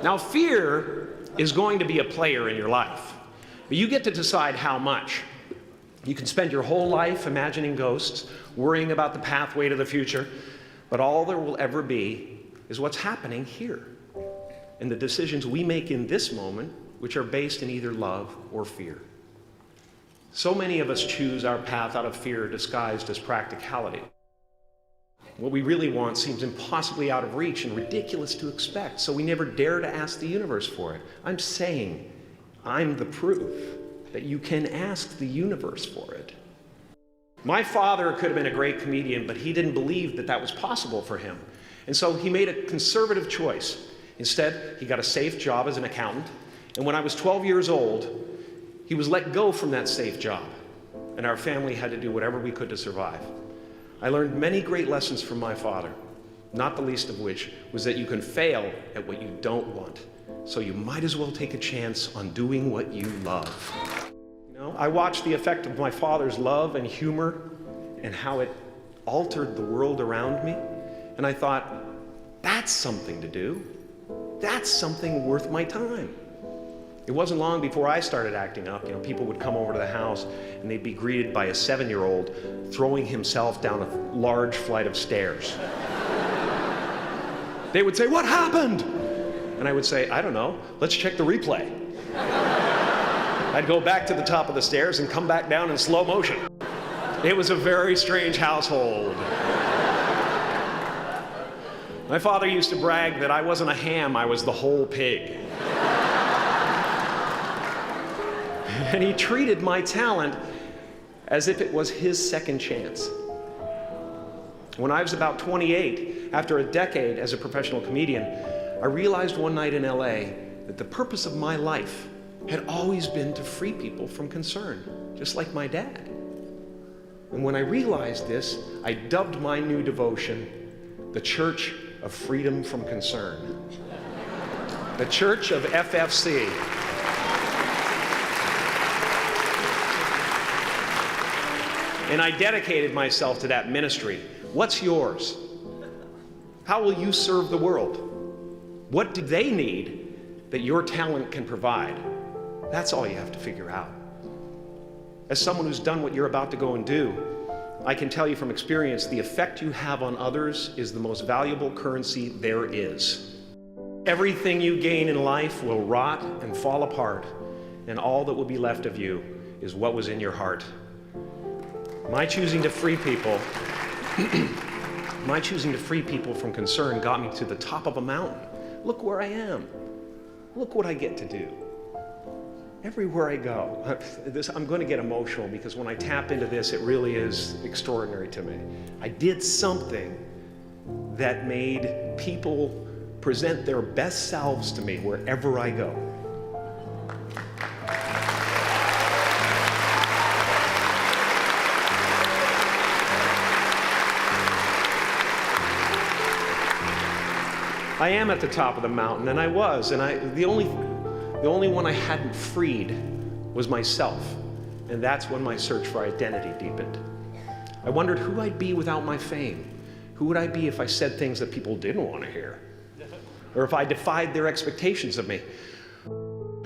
Now, fear is going to be a player in your life, but you get to decide how much. You can spend your whole life imagining ghosts, worrying about the pathway to the future, but all there will ever be is what's happening here, and the decisions we make in this moment, which are based in either love or fear. So many of us choose our path out of fear disguised as practicality. What we really want seems impossibly out of reach and ridiculous to expect, so we never dare to ask the universe for it. I'm saying I'm the proof that you can ask the universe for it. My father could have been a great comedian, but he didn't believe that that was possible for him. And so he made a conservative choice. Instead, he got a safe job as an accountant. And when I was 12 years old, he was let go from that safe job. And our family had to do whatever we could to survive. I learned many great lessons from my father, not the least of which was that you can fail at what you don't want. So you might as well take a chance on doing what you love. You know, I watched the effect of my father's love and humor and how it altered the world around me. And I thought, that's something to do. That's something worth my time. It wasn't long before I started acting up. You know, people would come over to the house and they'd be greeted by a 7-year-old throwing himself down a large flight of stairs. They would say, "What happened?" And I would say, "I don't know, let's check the replay." I'd go back to the top of the stairs and come back down in slow motion. It was a very strange household. My father used to brag that I wasn't a ham, I was the whole pig. And he treated my talent as if it was his second chance. When I was about 28, after a decade as a professional comedian, I realized one night in LA that the purpose of my life had always been to free people from concern, just like my dad. And when I realized this, I dubbed my new devotion the Church of Freedom from Concern. The Church of FFC. And I dedicated myself to that ministry. What's yours? How will you serve the world? What do they need that your talent can provide? That's all you have to figure out. As someone who's done what you're about to go and do, I can tell you from experience, the effect you have on others is the most valuable currency there is. Everything you gain in life will rot and fall apart, and all that will be left of you is what was in your heart. My choosing to free people from concern got me to the top of a mountain. Look where I am. Look what I get to do. Everywhere I go. I'm going to get emotional because when I tap into this, it really is extraordinary to me. I did something that made people present their best selves to me wherever I go. I am at the top of the mountain, and I was, and the only one I hadn't freed was myself, and that's when my search for identity deepened. I wondered who I'd be without my fame. Who would I be if I said things that people didn't want to hear? Or if I defied their expectations of me?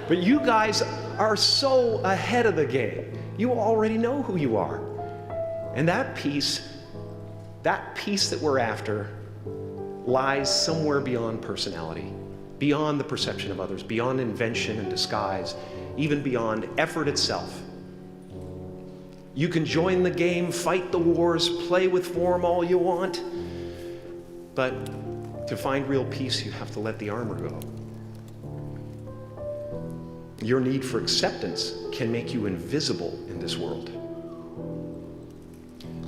But you guys are so ahead of the game. You already know who you are. And that peace that we're after, lies somewhere beyond personality, beyond the perception of others, beyond invention and disguise, even beyond effort itself. You can join the game, fight the wars, play with form all you want, but to find real peace, you have to let the armor go. Your need for acceptance can make you invisible in this world.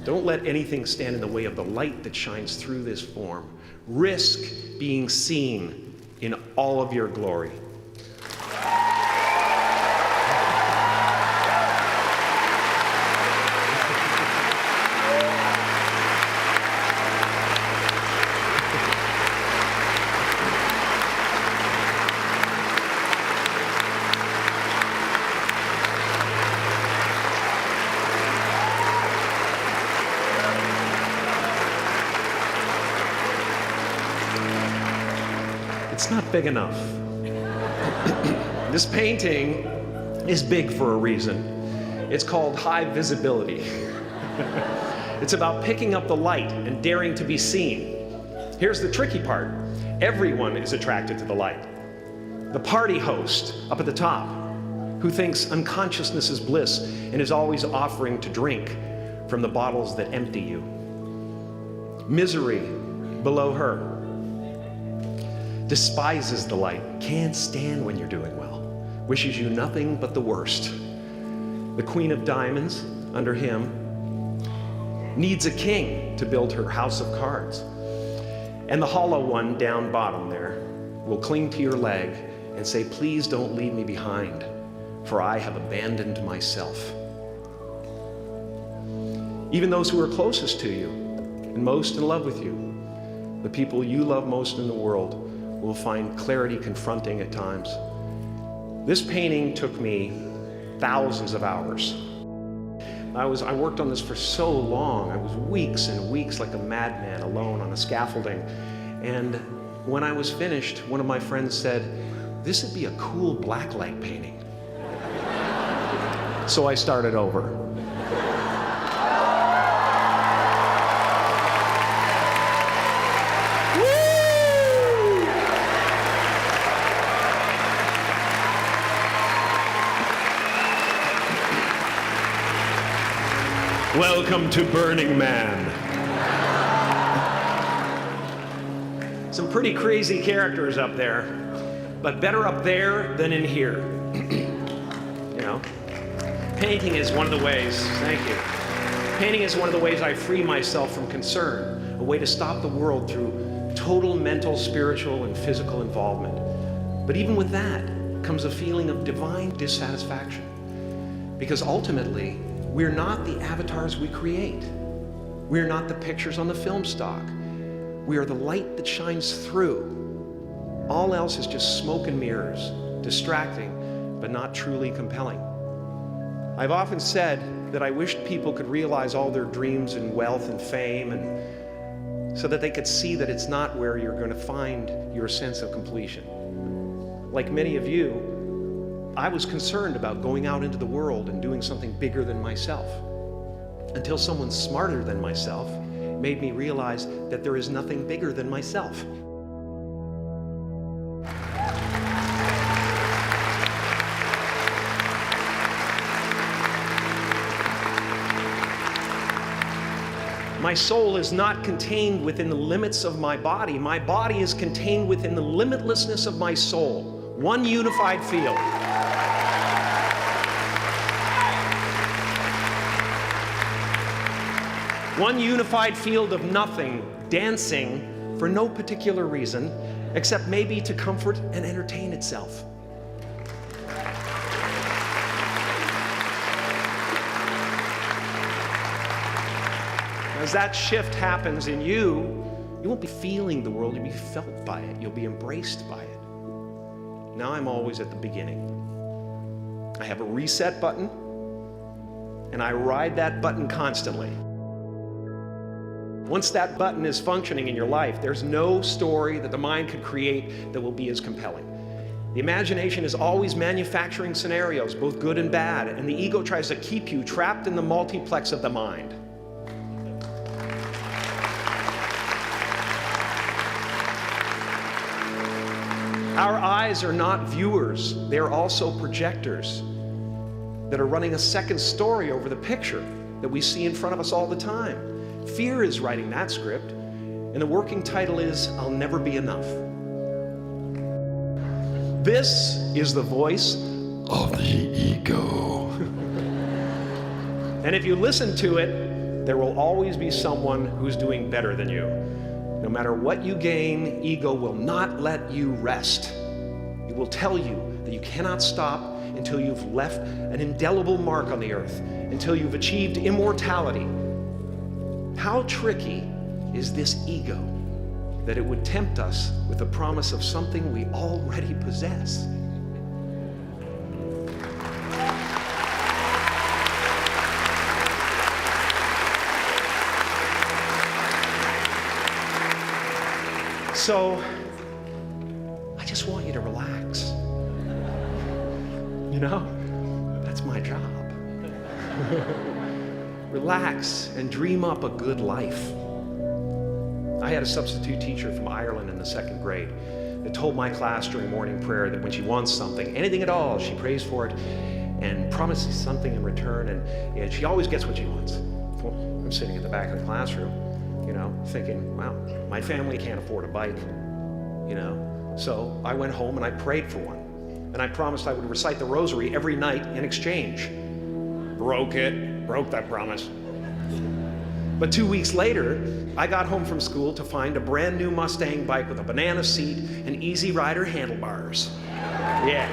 Don't let anything stand in the way of the light that shines through this form. Risk being seen in all of your glory. It's not big enough. This painting is big for a reason. It's called High Visibility. It's about picking up the light and daring to be seen. Here's the tricky part. Everyone is attracted to the light. The party host up at the top, who thinks unconsciousness is bliss and is always offering to drink from the bottles that empty you. Misery below her despises the light, can't stand when you're doing well, wishes you nothing but the worst. The Queen of Diamonds, under him, needs a king to build her house of cards. And the hollow one down bottom there will cling to your leg and say, please don't leave me behind, for I have abandoned myself. Even those who are closest to you and most in love with you, the people you love most in the world, will find clarity confronting at times. This painting took me thousands of hours. I worked on this for so long. I was weeks and weeks like a madman alone on a scaffolding. And when I was finished, one of my friends said, this would be a cool blacklight painting. So I started over. Welcome to Burning Man. Some pretty crazy characters up there, but better up there than in here. You know, painting is one of the ways, thank you. Painting is one of the ways I free myself from concern, a way to stop the world through total mental, spiritual, and physical involvement. But even with that comes a feeling of divine dissatisfaction, because ultimately, we're not the avatars we create. We're not the pictures on the film stock. We are the light that shines through. All else is just smoke and mirrors, distracting, but not truly compelling. I've often said that I wished people could realize all their dreams and wealth and fame, and so that they could see that it's not where you're going to find your sense of completion. Like many of you, I was concerned about going out into the world and doing something bigger than myself, until someone smarter than myself made me realize that there is nothing bigger than myself. My soul is not contained within the limits of my body. My body is contained within the limitlessness of my soul. One unified field. One unified field of nothing, dancing for no particular reason, except maybe to comfort and entertain itself. As that shift happens in you, you won't be feeling the world, you'll be felt by it, you'll be embraced by it. Now I'm always at the beginning. I have a reset button, and I ride that button constantly. Once that button is functioning in your life, there's no story that the mind could create that will be as compelling. The imagination is always manufacturing scenarios, both good and bad, and the ego tries to keep you trapped in the multiplex of the mind. Our eyes are not viewers, they're also projectors that are running a second story over the picture that we see in front of us all the time. Fear is writing that script, and the working title is, I'll Never Be Enough. This is the voice of the ego. And if you listen to it, there will always be someone who's doing better than you. No matter what you gain, ego will not let you rest. It will tell you that you cannot stop until you've left an indelible mark on the earth, until you've achieved immortality. How tricky is this ego that it would tempt us with the promise of something we already possess? So, I just want you to relax. You know, that's my job. Relax and dream up a good life. I had a substitute teacher from Ireland in the 2nd grade that told my class during morning prayer that when she wants something, anything at all, she prays for it and promises something in return, and she always gets what she wants. Well, I'm sitting at the back of the classroom, you know, thinking, wow, my family can't afford a bike, you know. So I went home and I prayed for one. And I promised I would recite the rosary every night in exchange. Broke that promise. But 2 weeks later, I got home from school to find a brand new Mustang bike with a banana seat and Easy Rider handlebars. Yeah.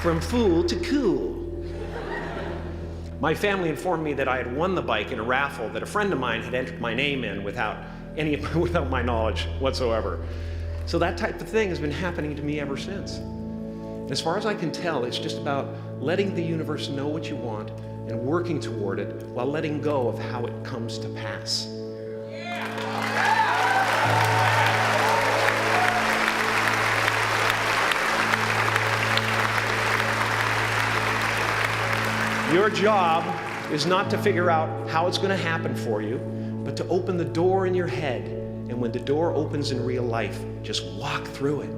From fool to cool. My family informed me that I had won the bike in a raffle that a friend of mine had entered my name in without my knowledge whatsoever. So that type of thing has been happening to me ever since. And as far as I can tell, it's just about letting the universe know what you want and working toward it while letting go of how it comes to pass. Your job is not to figure out how it's going to happen for you, but to open the door in your head. And when the door opens in real life, just walk through it.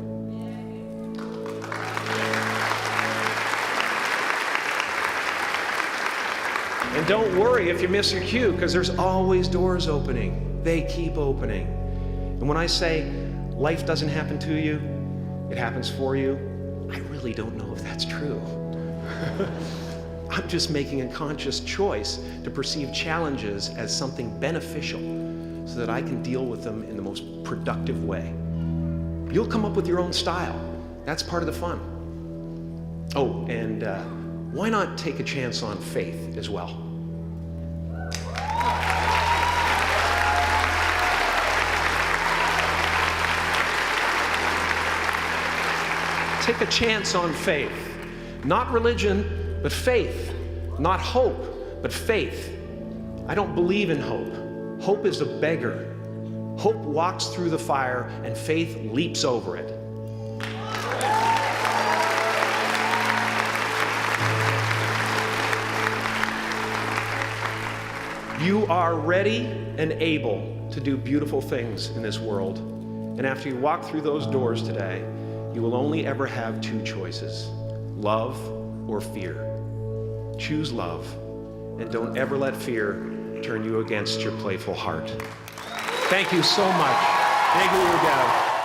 And don't worry if you miss your cue, because there's always doors opening. They keep opening. And when I say life doesn't happen to you, it happens for you, I really don't know if that's true. I'm just making a conscious choice to perceive challenges as something beneficial so that I can deal with them in the most productive way. You'll come up with your own style. That's part of the fun. Oh, and why not take a chance on faith as well? Take a chance on faith. Not religion, but faith. Not hope, but faith. I don't believe in hope. Hope is a beggar. Hope walks through the fire and faith leaps over it. You are ready and able to do beautiful things in this world. And after you walk through those doors today, you will only ever have two choices: love or fear. Choose love, and don't ever let fear turn you against your playful heart. Thank you so much. Thank you, Gav.